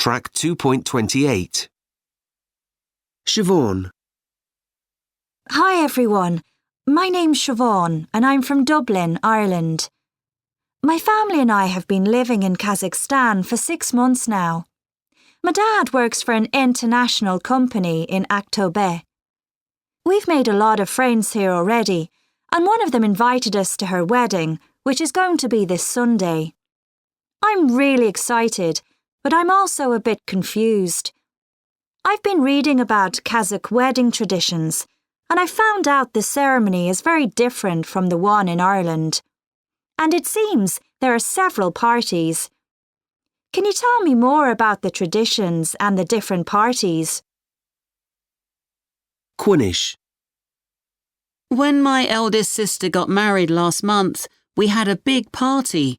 Track 2.28. Siobhan. Hi everyone, my name's Siobhan and I'm from Dublin, Ireland. My family and I have been living in Kazakhstan for 6 months now. My dad works for an international company in Aktobe. We've made a lot of friends here already, and one of them invited us to her wedding, which is going to be this Sunday. I'm really excited, but I'm also a bit confused. I've been reading about Kazakh wedding traditions, and I found out the ceremony is very different from the one in Ireland. And it seems there are several parties. Can you tell me more about the traditions and the different parties? Quinish. When my eldest sister got married last month, we had a big party.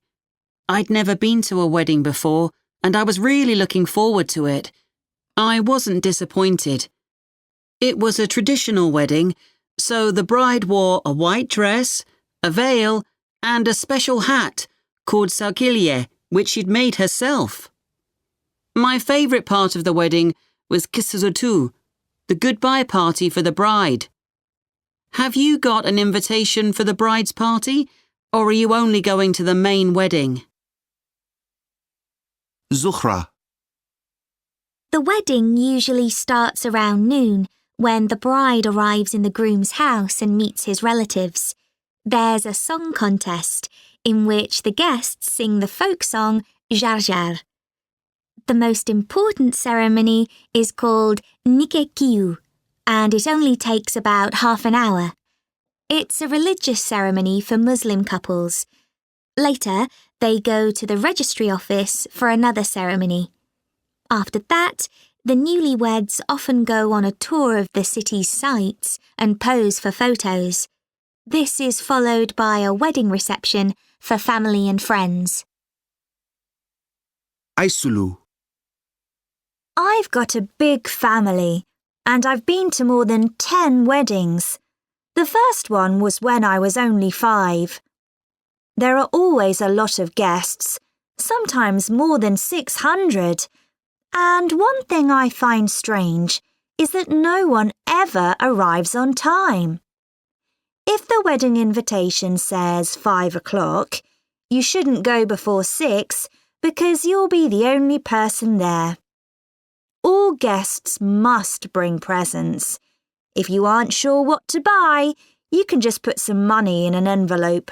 I'd never been to a wedding before, and I was really looking forward to it. I wasn't disappointed. It was a traditional wedding, so the bride wore a white dress, a veil, and a special hat called salkilye, which she'd made herself. My favourite part of the wedding was kisuzutu, the goodbye party for the bride. Have you got an invitation for the bride's party, or are you only going to the main wedding? Zuhra. The wedding usually starts around noon when the bride arrives in the groom's house and meets his relatives. There's a song contest in which the guests sing the folk song Jar Jar. The most important ceremony is called Nikekiu, and it only takes about half an hour. It's a religious ceremony for Muslim couples. Later, they go to the registry office for another ceremony. After that, the newlyweds often go on a tour of the city's sights and pose for photos. This is followed by a wedding reception for family and friends. Aysulu. I've got a big family, and I've been to more than 10 weddings. The first one was when I was only 5. There are always a lot of guests, sometimes more than 600. And one thing I find strange is that no one ever arrives on time. If the wedding invitation says 5 o'clock, you shouldn't go before 6 because you'll be the only person there. All guests must bring presents. If you aren't sure what to buy, you can just put some money in an envelope.